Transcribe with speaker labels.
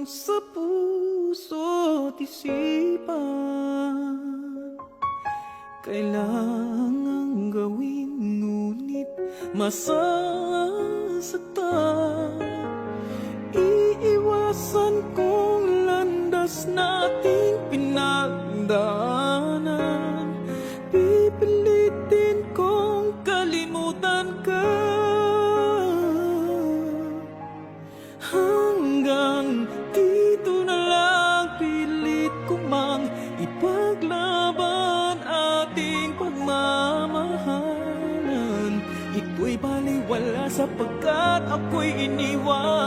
Speaker 1: sa puso't isipan. Kailangang gawin ngunit masasaktan. Iiwasan kong landas nating pinagdaanan. Pipilitin kong kalimutan ka. Hanggang dito na lang pilit ko mang ipaglaban ating pagmamahalan. Ito'y baliwala sapagkat ako'y iniwan.